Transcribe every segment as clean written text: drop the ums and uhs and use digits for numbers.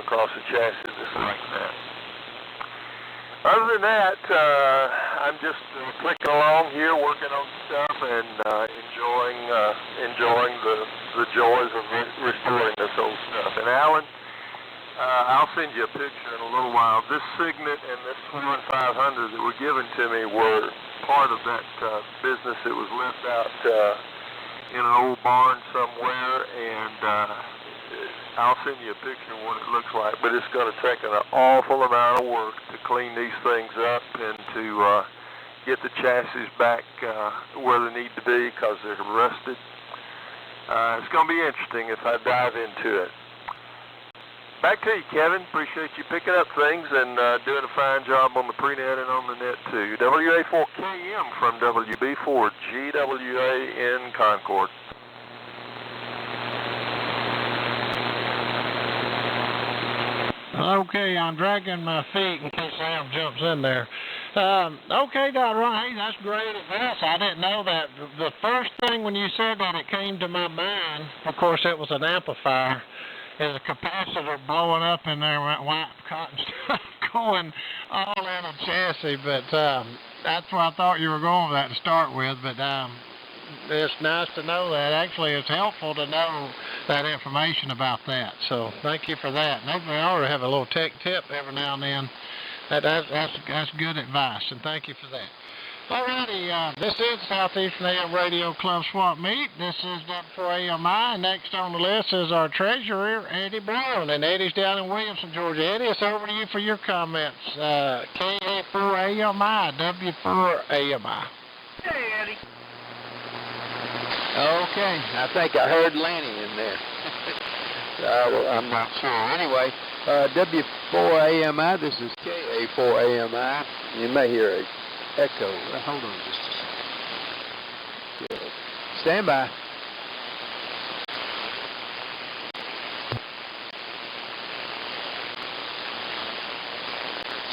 across the chassis just like that. Other than that, I'm just clicking along here, working on stuff, and enjoying the joys of restoring this old stuff. And Alan, I'll send you a picture in a little while. This Signet and this 500 that were given to me were part of that business that was left out in an old barn somewhere, and I'll send you a picture of what it looks like. But it's going to take an awful amount of work to clean these things up and to get the chassis back where they need to be because they're rusted. It's going to be interesting if I dive into it. Back to you, Kevin. Appreciate you picking up things and doing a fine job on the prenet and on the net, too. WA4KM from WB4 GWA in Concord. Okay, I'm dragging my feet in case Sam jumps in there. Okay, Dr. Ron, hey, that's great advice. I didn't know that. The first thing when you said that, it came to my mind, of course, it was an amplifier. Is a capacitor blowing up in there, white cotton stuff going all in a chassis, but that's where I thought you were going with that to start with, but it's nice to know that. Actually, it's helpful to know that information about that, so thank you for that. And we ought to have a little tech tip every now and then. That's good advice, and thank you for that. Alrighty, this is Southeastern AM Radio Club Swap Meet. This is W4AMI. Next on the list is our treasurer, Eddie Brown. And Eddie's down in Williamson, Georgia. Eddie, it's over to you for your comments. KA4AMI, W4AMI. Hey, Eddie. Okay, I think I heard Lanny in there. Well, I'm not sure. Anyway, W4AMI, this is KA4AMI. You may hear a echo. Hold on just a second. Good. Stand by.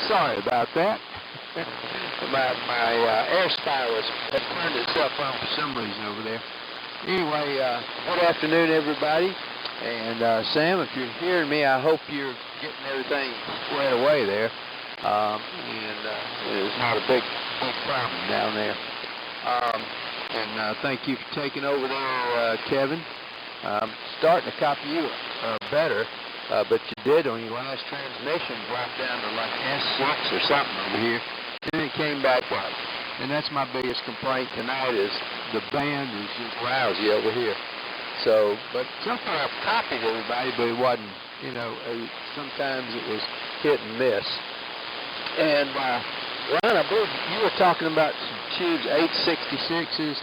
Sorry about that. my air spy had turned itself on for some reason over there. Anyway, good afternoon, everybody. And Sam, if you're hearing me, I hope you're getting everything squared away there. It's not a big problem down there. Thank you for taking over there, Kevin. I'm starting to copy you better, but you did on your last transmission drop down to like S6 or something over here. Then it came back up. And that's my biggest complaint tonight is the band is just lousy over here. So, but so far I've copied everybody, but it wasn't, sometimes it was hit and miss. And Ron, I believe you were talking about some tubes, 866s.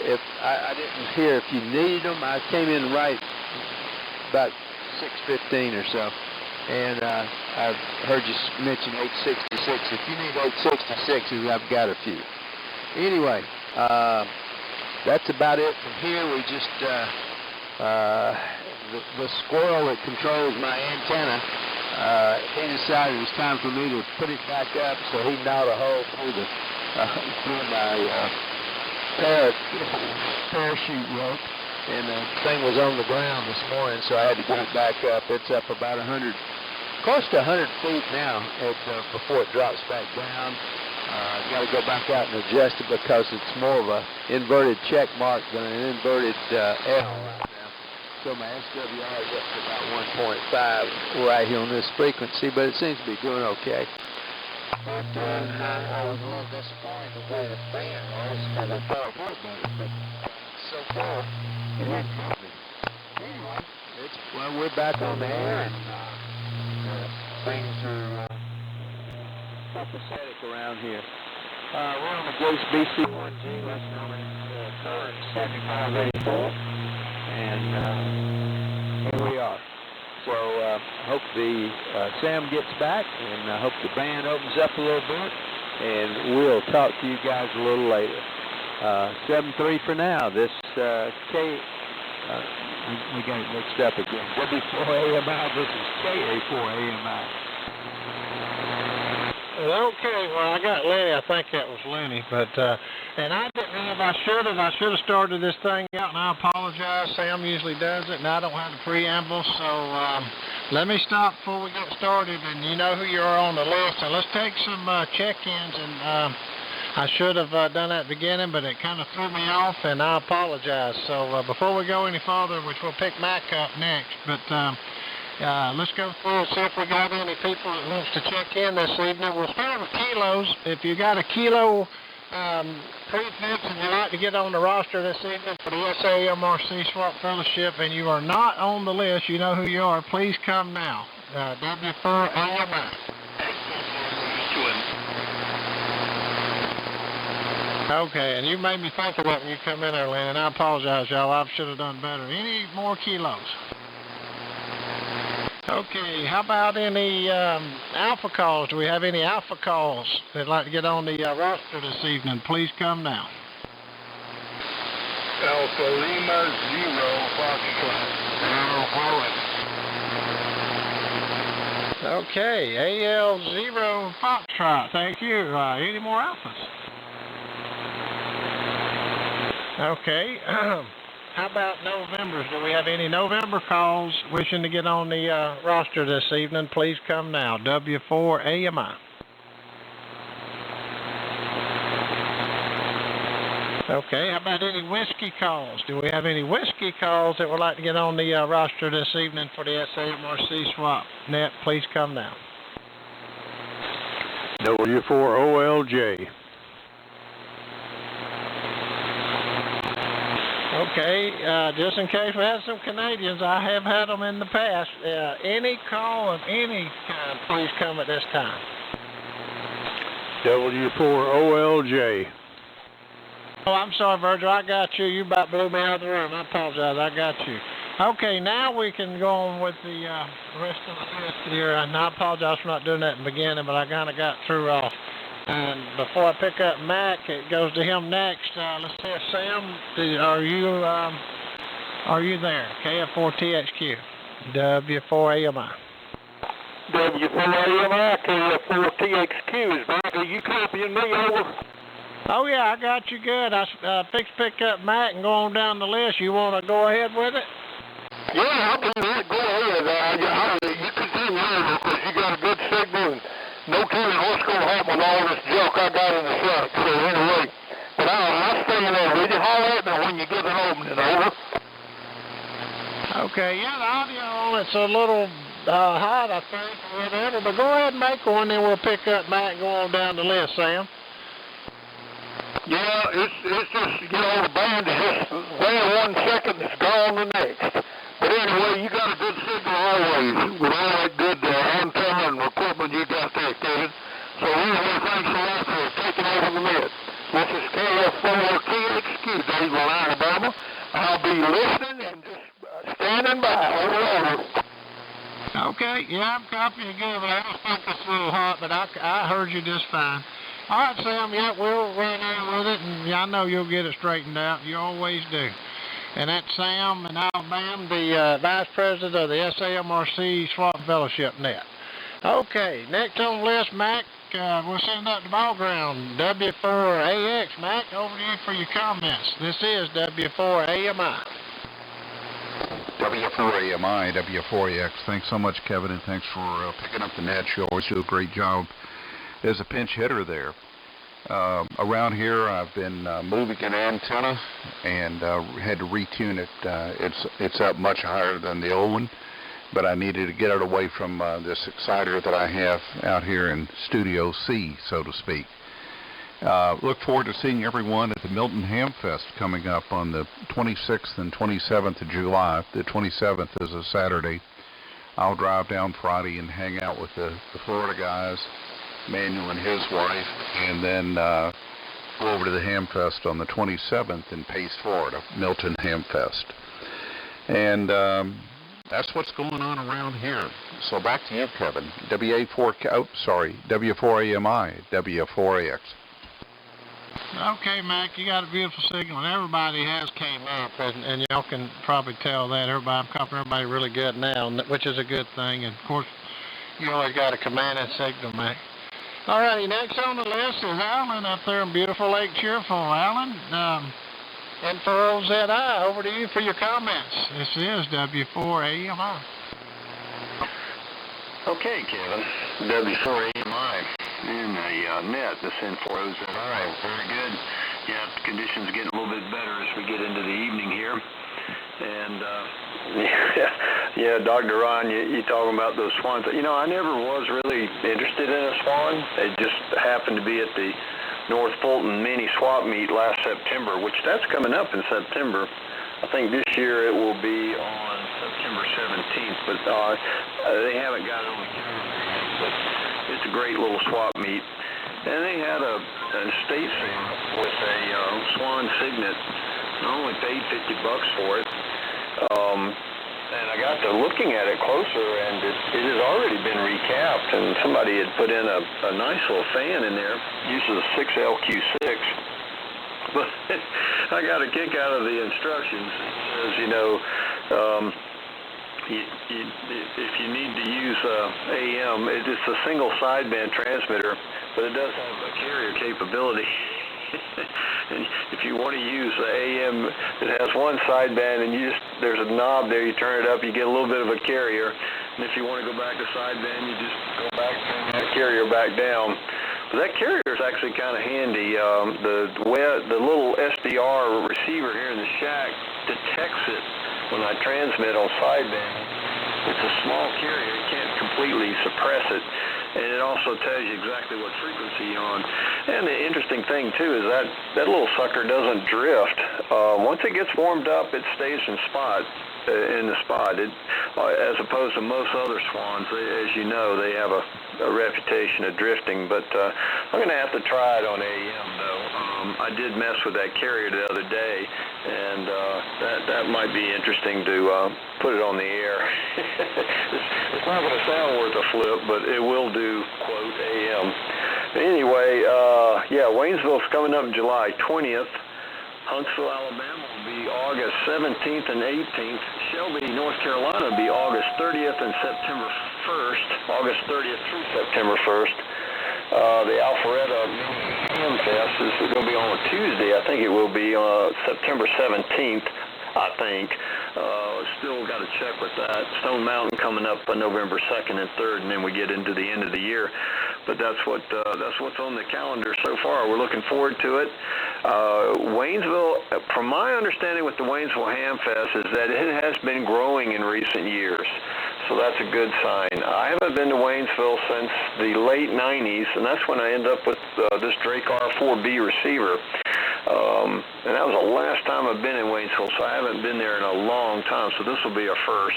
If I didn't hear if you needed them, I came in right about 6:15 or so, and I heard you mention 866. If you need 866s, I've got a few. Anyway, that's about it from here. We just the squirrel that controls my antenna. He decided it was time for me to put it back up, so he gnawed a hole through my parachute rope, and the thing was on the ground this morning, so I had to get it back up. It's up about 100, close to 100 feet now before it drops back down. Got to go back out and adjust it because it's more of a inverted check mark than an inverted L right now. So my SWR is up to about 1.5 right here on this frequency, but it seems to be doing okay. But I was a little disappointed the way the fan was, and I thought it would better, but so far it hasn't helped me. Anyway, we're back on the air, and things are pathetic around here. We're on the Ghost BC1G, that's known as current 7584. And here we are. So I hope Sam gets back, and I hope the band opens up a little bit, and we'll talk to you guys a little later. 7-3 for now. This we got it mixed up again. W4AMI, this is KA4AMI. Okay, well, I got Lenny. I think that was Lenny, but and I didn't have. I should have started this thing out, and I apologize. Sam usually does it, and I don't have the preamble, so Let me stop before we get started, and you know who you are on the list. And let's take some check-ins, and I should have done that at the beginning, but it kind of threw me off, and I apologize. So before we go any further, which we'll pick Mac up next, but let's go through and see if we got any people that wants to check in this evening. We'll start with kilos. If you got a kilo prenet and you'd like to get on the roster this evening for the SAMRC Swap Fellowship, and you are not on the list, you know who you are, please come now. W4 AMI. Okay, and you made me think of that when you come in there, Lynn, and I apologize, y'all. I should have done better. Any more kilos? Okay, how about any alpha calls? Do we have any alpha calls that'd like to get on the roster this evening? Please come now. Alpha Lima 0 Foxtrot. Okay, AL0 Foxtrot, thank you. Any more alphas? Okay, how about Novembers? Do we have any November calls wishing to get on the roster this evening? Please come now. W4 AMI. Okay, how about any whiskey calls? Do we have any whiskey calls that would like to get on the roster this evening for the SAMRC Swap Net? Please come now. W4OLJ. Okay, just in case we have some Canadians, I have had them in the past. Any call of any kind, please come at this time. W4OLJ. Oh, I'm sorry, Virgil, I got you. You about blew me out of the room. I apologize, I got you. Okay, now we can go on with the rest of the list here. And I apologize for not doing that in the beginning, but I kind of got through off. And before I pick up Mac, it goes to him next. Let's see, Sam, are you there? KF4TXQ, W4AMI. W4AMI, KF4TXQ is back. Are you copying me over? Oh, yeah, I got you good. I pick up Mac and go on down the list. You want to go ahead with it? Yeah, I'll do that. Go ahead. You continue on because you got a good signal. No telling what's going to happen with all this junk I got in the truck. So anyway, but I'll stay there with you. Holler at me when you get it opening, over. Okay, yeah, the audio, it's a little hot, I think, or whatever. But go ahead and make one, then we'll pick up Matt and go on down the list, Sam. Yeah, it's just, the band is just there 1 second, it's gone the next. But anyway, you got a good signal always with all that good antenna and equipment you got there, Kevin. So anyway, thanks a lot for taking over the net. This is KF4TXQ, Daysville, Alabama. I'll be listening and just standing by. Over. Okay, yeah, I'm copying good, but I don't think it's a little hot, but I heard you just fine. All right, Sam, yeah, we'll run out with it, and I know you'll get it straightened out. You always do. And that's Sam in Alabama, the Vice President of the SAMRC Swap Fellowship Net. Okay, next on the list, Mac, we'll send up the ball ground. W4AX, Mac, over to you for your comments. This is W4AMI. W4AMI, W4AX. Thanks so much, Kevin, and thanks for picking up the net. You always do a great job as a pinch hitter there. Around here, I've been moving an antenna and had to retune it. It's up much higher than the old one, but I needed to get it away from this exciter that I have out here in Studio C, so to speak. Look forward to seeing everyone at the Milton Ham Fest coming up on the 26th and 27th of July. The 27th is a Saturday. I'll drive down Friday and hang out with the Florida guys, Manuel and his wife, and then go over to the Ham Fest on the 27th in Pace, Florida, Milton Ham Fest. And that's what's going on around here. So back to you, Kevin. W4AMI, W4AX. Okay, Mac, you got a beautiful signal, and everybody has came up, and y'all can probably tell that. I'm copying everybody really good now, which is a good thing. And, of course, you always got a commanding signal, Mac. All righty, next on the list is Alan up there in beautiful Lake Cheerful. Alan, and for OZI, over to you for your comments. This is W4AMI. Okay, Kevin. W4 AMI in a net, the SIN4OZI. Very good. Yeah, conditions getting a little bit better as we get into the evening here. And, yeah, Dr. Ron, you talking about those swans. You know, I never was really interested in a swan. It just happened to be at the North Fulton mini swap meet last September, which that's coming up in September. I think this year it will be on September 17th, but they haven't got it on the calendar yet. But it's a great little swap meet. And they had an estate sale with a swan signet. I only paid $50 for it. And I got to looking at it closer, and it has already been recapped, and somebody had put in a nice little fan in there. Uses a 6LQ6. But I got a kick out of the instructions. It says, you know, if you need to use AM, it's a single sideband transmitter, but it does have a carrier capability. And if you want to use the AM, it has one sideband, and there's a knob there. You turn it up, you get a little bit of a carrier. And if you want to go back to sideband, you just go back, turn that carrier back down. But that carrier is actually kind of handy. The little SDR receiver here in the shack detects it when I transmit on sideband. It's a small carrier. You can't completely suppress it. And it also tells you exactly what frequency you're on. And the interesting thing, too, is that little sucker doesn't drift. Once it gets warmed up, it stays in the spot. As opposed to most other swans, as you know, they have a reputation of drifting. But I'm going to have to try it on AM, though. I did mess with that carrier the other day, and that might be interesting to put it on the air. It's not going to sound worth a flip, but it will do, quote, AM. Anyway, yeah, Waynesville's coming up July 20th. Huntsville, Alabama will be August 17th and 18th. Shelby, North Carolina will be August 30th and September 1st. August 30th through September 1st. The Alpharetta Ham Fest is going to be on a Tuesday. I think it will be September 17th, I think. Still got to check with that. Stone Mountain coming up on November 2nd and 3rd, and then we get into the end of the year. But that's what's on the calendar so far. We're looking forward to it. Waynesville, from my understanding with the Waynesville Ham Fest, is that it has been growing in recent years. So that's a good sign. I haven't been to Waynesville since the late 90s, and that's when I ended up with this Drake R4B receiver. And that was the last time I've been in Waynesville, so I haven't been there in a long time, so this will be a first.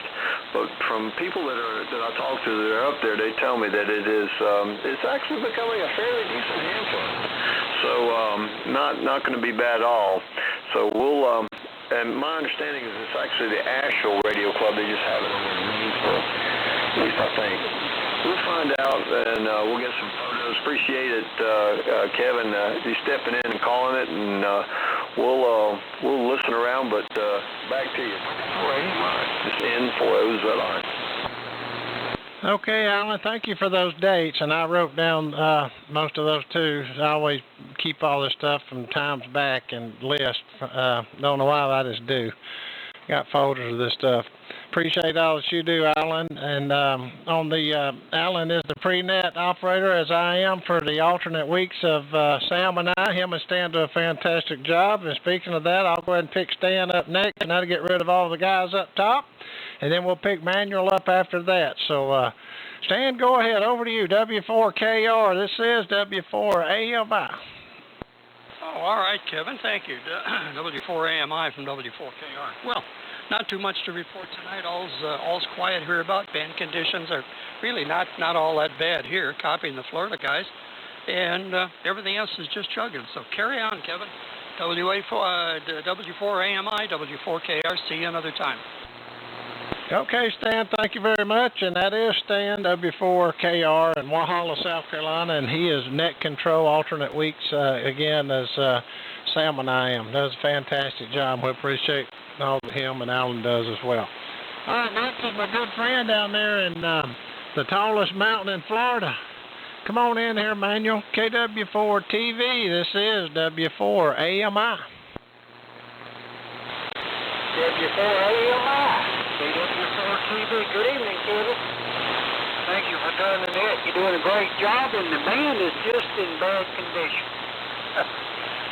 But from people that I talk to that are up there, they tell me that it's actually becoming a fairly decent ham fest. So not going to be bad at all. So we'll, and my understanding is it's actually the Asheville Radio Club. They just have it over in Waynesville, at least I think. We'll find out, and we'll get some photos. Appreciate it, Kevin, you stepping in and calling it, and we'll listen around. But back to you. It's N4OZI. Okay, Alan, thank you for those dates, and I wrote down most of those too. I always keep all this stuff from times back and list. Don't know why, I just do. Got folders of this stuff. Appreciate all that you do, Alan. And on the Alan is the prenet operator, as I am, for the alternate weeks of Sam and I. Him and Stan do a fantastic job. And speaking of that, I'll go ahead and pick Stan up next, and that'll get rid of all the guys up top. And then we'll pick Manuel up after that. So, Stan, go ahead. Over to you. W4KR. This is W4AMI. Oh, all right, Kevin. Thank you. W4AMI from W4KR. Well, not too much to report tonight. All's quiet here about. Band conditions are really not all that bad here, copying the Florida guys. And everything else is just chugging. So carry on, Kevin. W4AMI, W4KR. See you another time. Okay, Stan, thank you very much. And that is Stan, W4KR in Walhalla, South Carolina, and he is net control alternate weeks again as Sam and I am. Does a fantastic job. We appreciate all that him and Alan does as well. All right, next is my good friend down there in the tallest mountain in Florida. Come on in here, Manuel. KW4TV. This is W4AMI. W4AMI. KW4TV. Good evening, Kevin. Thank you for doing the net. You're doing a great job, and the band is just in bad condition.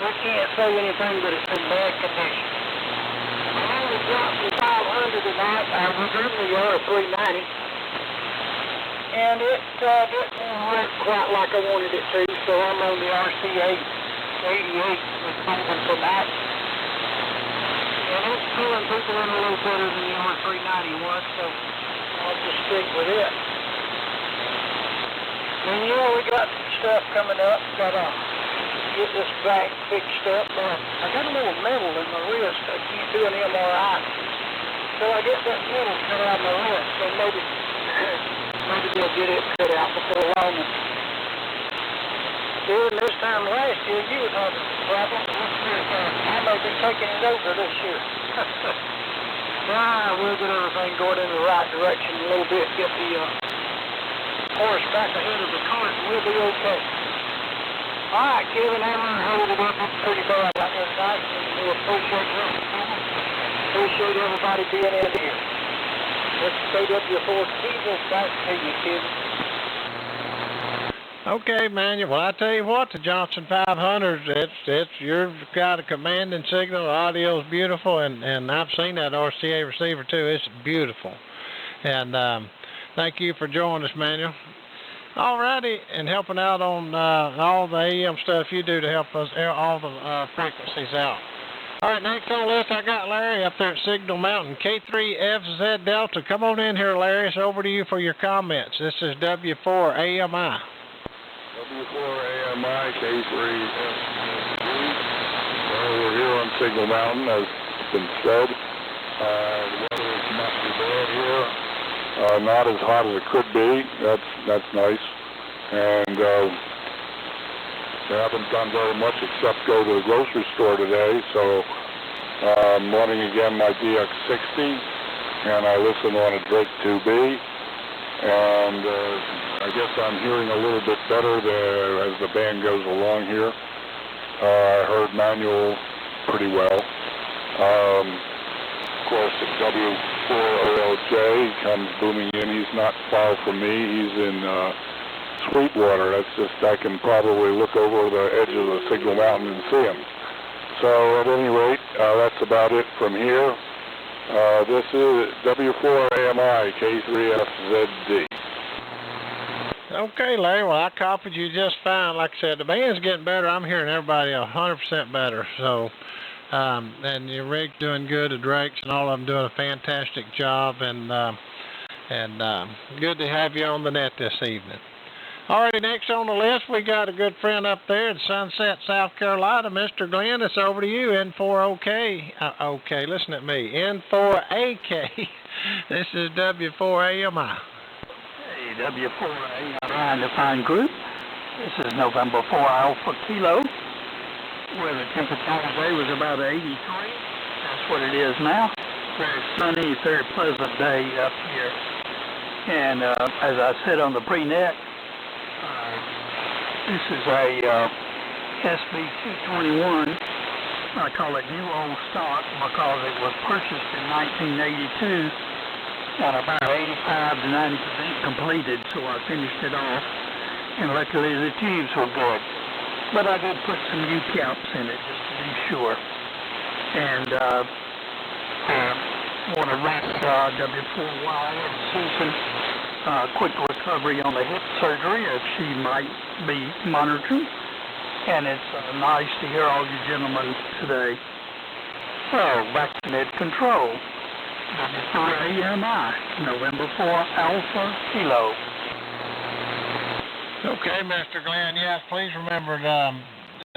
We can't say anything, but it's in bad condition. I only dropped the 500 tonight. I was in the yard 390, and it didn't work quite like I wanted it to, so I'm on the RCA 88 with moving from that. And it's pulling people in a little better than the R390 was, so I'll just stick with it. And we got stuff coming up. Got to get this back fixed up. I got a little metal in my wrist. I can't do an MRI. So I get that metal cut out of my wrist. So maybe they'll get it cut out before long. During this time last year, you was having a problem. I may be taking it over this year. We'll get everything going in the right direction a little bit. Get the horse back ahead of the cart, and we'll be okay. All right, Kevin, I'm going to hold it up pretty bad like that tonight. We appreciate everybody being in here. Let's KW4 Diesel back to you, Kevin. Okay, Manuel. Well, I tell you what, the Johnson 500, you've got a commanding signal. The audio's beautiful, and I've seen that RCA receiver too. It's beautiful. And thank you for joining us, Manuel. Alrighty, and helping out on all the AM stuff you do to help us all the frequencies out. All right, next on the list, I got Larry up there at Signal Mountain, K3FZ Delta. Come on in here, Larry. It's over to you for your comments. This is W4 AMI. W4 AMI, K3FZ. We're here on Signal Mountain, as has been said. The weather is not too bad here. Not as hot as it could be. That's nice. And I haven't done very much except go to the grocery store today. So I'm running again my DX60, and I listen on a Drake 2B. And I guess I'm hearing a little bit better as the band goes along here. I heard Manuel pretty well. Of course, the W4OLJ comes booming in. He's not far from me. He's in Sweetwater. That's just, I can probably look over the edge of the Signal Mountain and see him. So at any rate, that's about it from here. This is W4 AMI, K3FZD. Okay, Larry. Well, I copied you just fine. Like I said, the band's getting better. I'm hearing everybody 100% better. So, and your rig's doing good. The Drakes and all of them doing a fantastic job. And good to have you on the net this evening. Alrighty, next on the list, we got a good friend up there in Sunset, South Carolina, Mr. Glenn. It's over to you, N4OK. Okay, listen at me, N4AK. This is W4 AMI. Hey, W4 AMI Defined Group. This is November 4 Alpha Kilo, where the temperature today was about 83. That's what it is now. Very sunny, very pleasant day up here. And as I said on the prenet, this is a SB221. I call it new old stock because it was purchased in 1982 and about 85 to 90% completed, so I finished it off. And luckily the tubes were good. But I did put some U-caps in it just to be sure. And want to wrap W4Y and Susan quick recovery on the hip surgery as she might be monitoring. And it's nice to hear all you gentlemen today. So, back to net control. W4 AMI, November 4 Alpha Kilo. Okay, Mr. Glenn, yes, please remember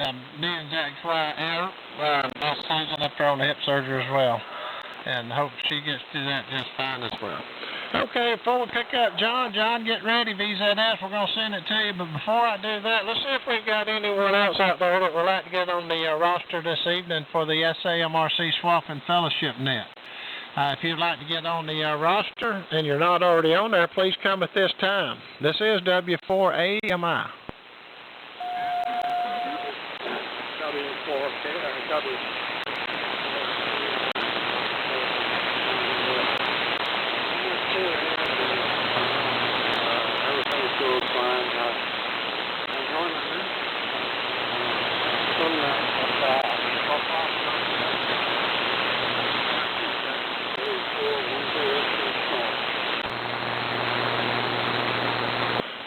DNZXY out. That's Susan up there on the hip surgery as well. And hope she gets through that just fine as well. Okay, before we pick up John, get ready, VZS, we're going to send it to you. But before I do that, let's see if we've got anyone else out there that would like to get on the roster this evening for the SAMRC Swap and Fellowship Net. If you'd like to get on the roster and you're not already on there, please come at this time. This is W4 AMI.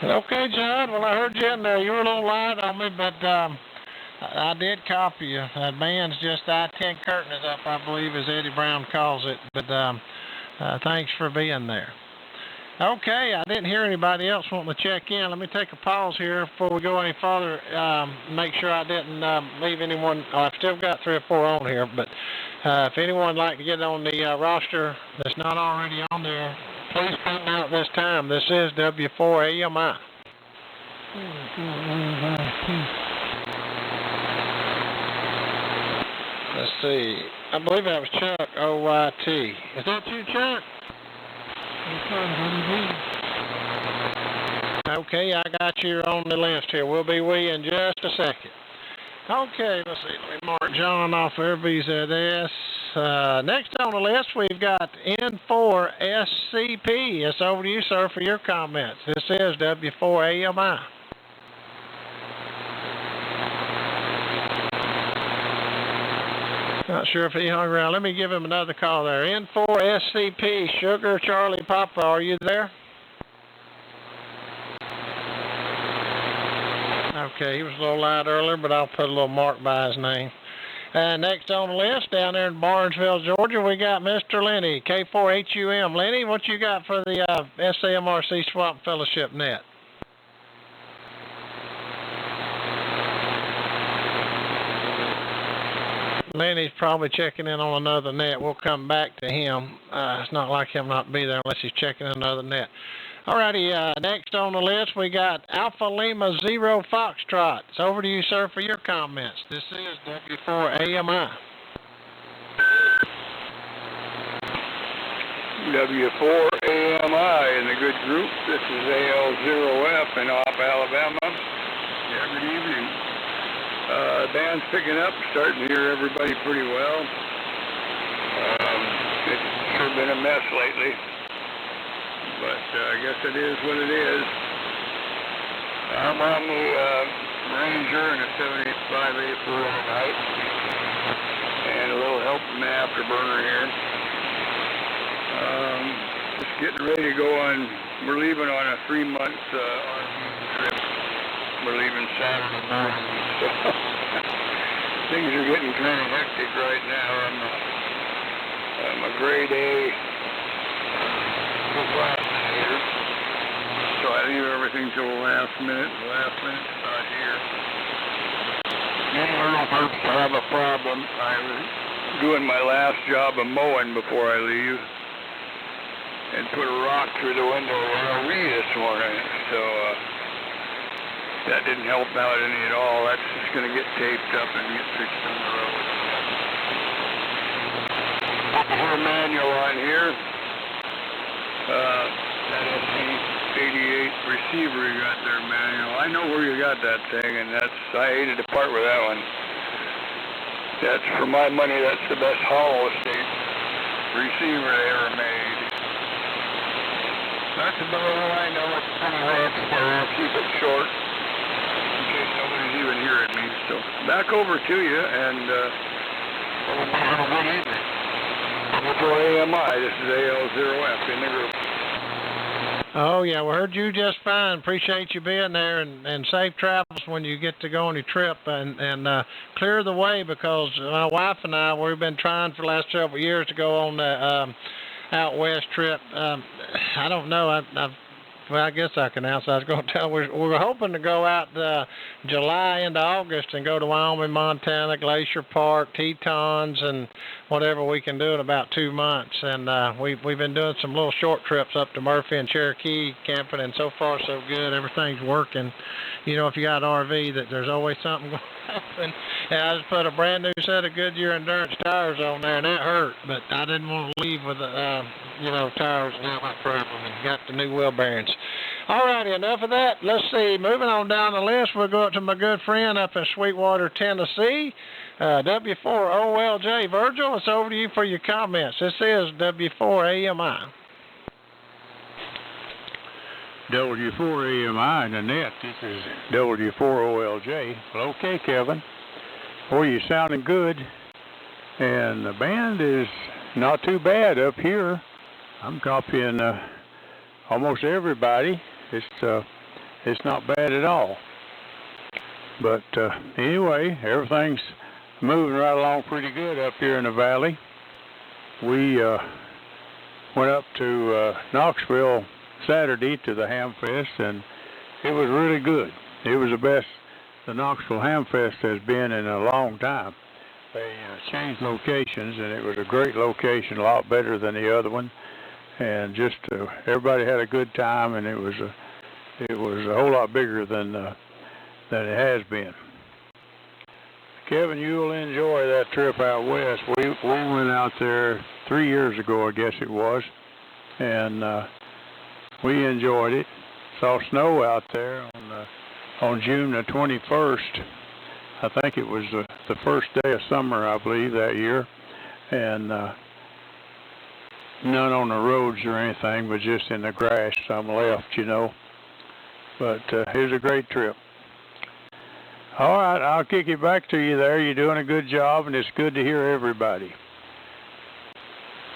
Okay, John. Well, I heard you in there. You were a little light on me, but I did copy you. Man's just I-10 curtain is up, I believe, as Eddie Brown calls it. But thanks for being there. Okay, I didn't hear anybody else wanting to check in. Let me take a pause here before we go any further. Make sure I didn't leave anyone. Oh, I've still got 3 or 4 on here, but if anyone would like to get on the roster that's not already on there, please come out this time. This is W4 AMI. Let's see. I believe that was Chuck OYT. Is that you, Chuck? Okay, I got you on the list here. We'll be with you in just a second. Okay, let's see. Let me mark John off there, VZS. Next on the list, we've got N4SCP. It's over to you, sir, for your comments. This is W4 AMI. Not sure if he hung around. Let me give him another call there. N4SCP, Sugar Charlie Papa, are you there? Okay, he was a little light earlier, but I'll put a little mark by his name. Next on the list, down there in Barnesville, Georgia, we got Mr. Lenny, K4HUM. Lenny, what you got for the SAMRC Swamp Fellowship Net? Lenny's probably checking in on another net. We'll come back to him. It's not like him not be there unless he's checking in another net. Alrighty, next on the list, we got Alpha Lima Zero Foxtrot. It's over to you, sir, for your comments. This is W4 AMI. W4 AMI in the good group. This is AL0F in Opp, Alabama. Yeah, good evening. Band's picking up, starting to hear everybody pretty well. It's sure been a mess lately, but I guess it is what it is. I'm on the Ranger in a 785A4 tonight, and a little help from the afterburner here. Just getting ready to go on. We're leaving on a 3-month RV trip. We're leaving Saturday morning, so things are getting kind of hectic right now. I'm a grade A procrastinator, so I leave everything till the last minute. The last minute's not here. I have a problem. I was doing my last job of mowing before I leave, and put a rock through the window of our RV this morning, so that didn't help out any at all. That's just going to get taped up and get fixed on the road. Our manual on here. That SC88 receiver you got there, manual. I know where you got that thing, and I hated to part with that one. That's, for my money, that's the best hollow estate receiver they ever made. That's about all I know. It's pretty rough, so I'll keep it short. Nobody's even hearing me, so back over to you, and have a good evening. For AMI, this is AL0F in the group. Oh, yeah, we heard you just fine. Appreciate you being there, and safe travels when you get to go on your trip, and clear the way, because my wife and I, we've been trying for the last several years to go on the out west trip. I don't know, well, I guess I can announce. I was going to tell. We were hoping to go out July into August and go to Wyoming, Montana, Glacier Park, Tetons, and whatever we can do in about 2 months. And we've been doing some little short trips up to Murphy and Cherokee camping, and so far so good. Everything's working. You know, if you got an RV, that there's always something going to happen. And I just put a brand new set of Goodyear Endurance tires on there, and that hurt. But I didn't want to leave with the tires and have that problem, and got the new wheel bearings. All righty, enough of that. Let's see. Moving on down the list, we'll go up to my good friend up in Sweetwater, Tennessee, W4OLJ. Virgil, it's over to you for your comments. This is W4 AMI. W4AMI in the net. This is W4OLJ. Well, okay, Kevin. Boy, you're sounding good. And the band is not too bad up here. I'm copying almost everybody. It's it's not bad at all. But anyway, everything's moving right along pretty good up here in the valley. We went up to Knoxville Saturday to the Ham Fest, and it was really good. It was the best the Knoxville Ham Fest has been in a long time. They changed locations, and it was a great location, a lot better than the other one. And just everybody had a good time, and it was a whole lot bigger than it has been. Kevin, you'll enjoy that trip out west. We went out there 3 years ago, I guess it was, and we enjoyed it. Saw snow out there on June the 21st. I think it was the first day of summer, I believe, that year, and none on the roads or anything, but just in the grass, some left, you know. But it was a great trip. All right, I'll kick it back to you there. You're doing a good job, and it's good to hear everybody.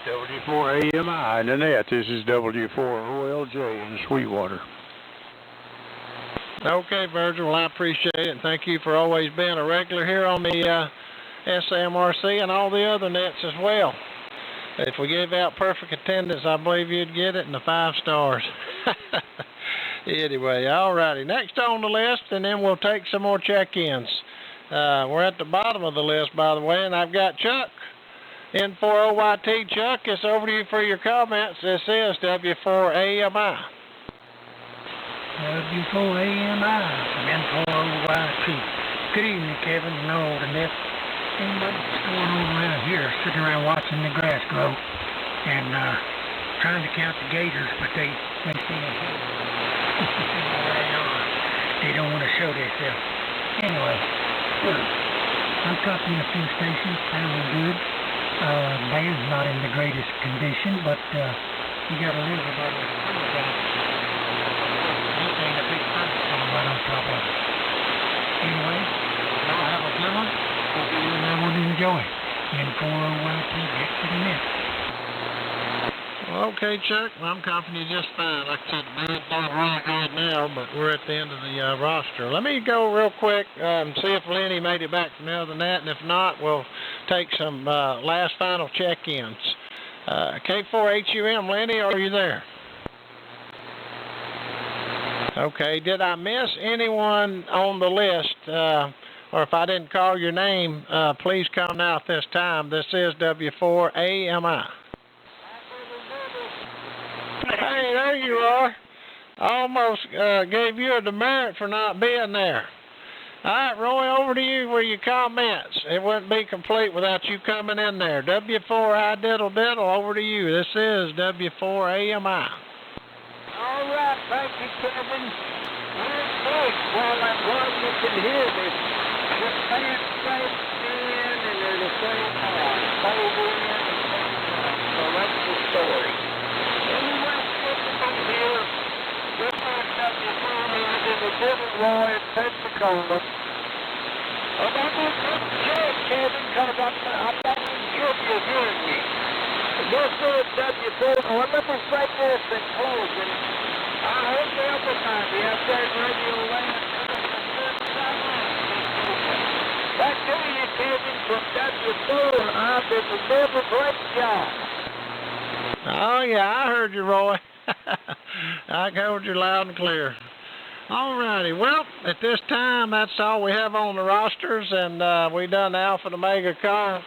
W4 AMI in the net. This is W4OLJ in Sweetwater. Okay, Virgil, well, I appreciate it, and thank you for always being a regular here on the SAMRC and all the other nets as well. If we gave out perfect attendance, I believe you'd get it in the 5 stars. Anyway, all righty. Next on the list, and then we'll take some more check-ins. We're at the bottom of the list, by the way, and I've got Chuck. N4OYT, Chuck, it's over to you for your comments. This is W4AMI. W4AMI from N4OYT. Good evening, Kevin. You know the net. Ain't much going on around here, sitting around watching the grass grow and trying to count the gators, but they seem they don't want to show themselves. Anyway, I'm copying a few stations, sounding good. Band's not in the greatest condition, but you got to remember about the summertime. This ain't a big thunderstorm right on top of it. Anyway, y'all have a good one. Hope you and everyone enjoy. N4OYT, back to the net. Well, okay, Chuck. Well, I'm confident you're just fine. Like I said, the band's doing really good now, but we're at the end of the roster. Let me go real quick and see if Lenny made it back from the other net, and if not, we'll take some last final check-ins. K4HUM, Lenny, are you there? Okay, did I miss anyone on the list? Or if I didn't call your name, please come out this time. This is W4AMI. Hey, there you are. I almost gave you a demerit for not being there. All right, Roy, over to you for your comments. It wouldn't be complete without you coming in there. W4I diddle diddle, over to you. This is W4AMI. All right, thank you, Kevin. Real quick, while you can hear me, the fans say in and they're the same time. Fold in and fold out. So that's the story. Anyway, from here, this is W4 in the Diddle Roy in Pensacola. I'm not going to come check, Kevin, because I'm not even sure if you're hearing me. This is W4. Well, let me say this in closing. I hope everybody out there in Radio Land back to you, Kevin, from W4. I've been doing a great job. Oh, yeah, I heard you, Roy. I heard you loud and clear. All righty. Well, at this time, that's all we have on the rosters, and we done the Alpha and Omega call.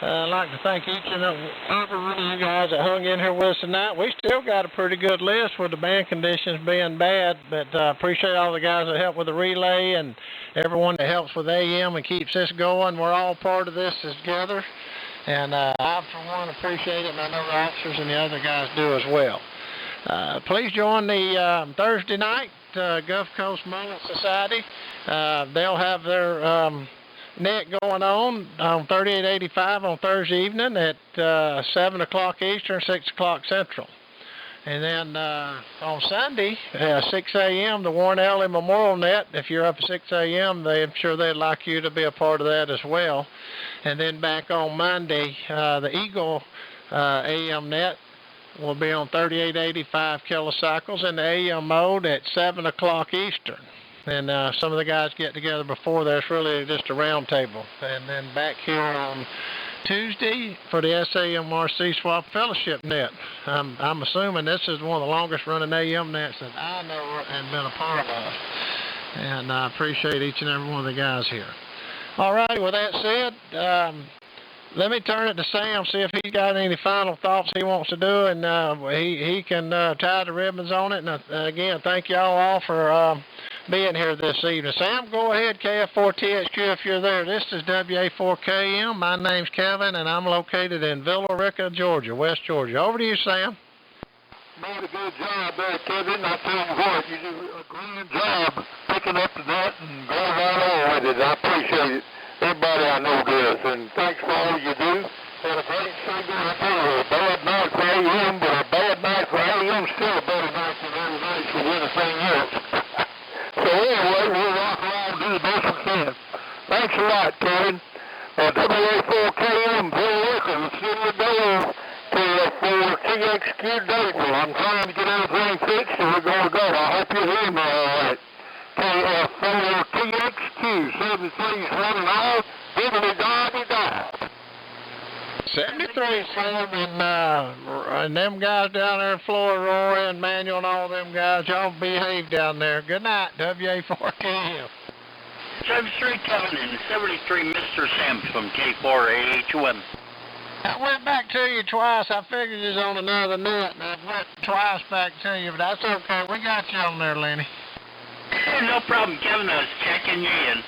I'd like to thank each and every one of you guys that hung in here with us tonight. We still got a pretty good list with the band conditions being bad, but appreciate all the guys that helped with the relay and everyone that helps with AM and keeps this going. We're all part of this together, and I, for one, appreciate it, and I know the officers and the other guys do as well. Please join the Thursday night Gulf Coast Mullet Society. They'll have their net going on 3885 on Thursday evening at 7 o'clock Eastern, 6 o'clock Central. And then on Sunday, 6 a.m., the Warren Ellie Memorial Net. If you're up at 6 a.m., I'm sure they'd like you to be a part of that as well. And then back on Monday, the Eagle AM Net will be on 3885 kilocycles in the AM mode at 7 o'clock Eastern. And some of the guys get together before there. It's really just a round table. And then back here on Tuesday for the SAMRC Swap Fellowship Net. I'm assuming this is one of the longest running AM nets that I know and been a part of. And I appreciate each and every one of the guys here. All right, with that said, let me turn it to Sam, see if he's got any final thoughts he wants to do, and he can tie the ribbons on it. And again, thank y'all all for being here this evening. Sam, go ahead, KF4THQ if you're there. This is WA4KM. My name's Kevin, and I'm located in Villa Rica, Georgia, West Georgia. Over to you, Sam. Made a good job there, Kevin. I tell you what, you do a grand job picking up the net and going right on with it. I appreciate it. Everybody I know does, and thanks for all you do. Had a great segment. I tell you, a bad night for AM, but a bad night for AM still a better night than every night for anything else. So anyway, we'll rock around and do the best we can. Thanks a lot, Kevin. WA4KM, Bill Wicker, the city of Dale, for TXQ Dayton. I'm trying to get everything fixed, and we're going to go. I hope you hear me all right. For TXQ, 73's running off, diddly-dobby-dob. 73, Sam, and them guys down there in Florida, Roy and Manuel and all them guys, y'all behave down there. Good night, WA4KM. 73 Kevin and 73 Mr. Sims from K4AH1. I went back to you twice. I figured you was on another net, and I went twice back to you, but that's okay. We got you on there, Lenny. No problem, Kevin. I was checking you in.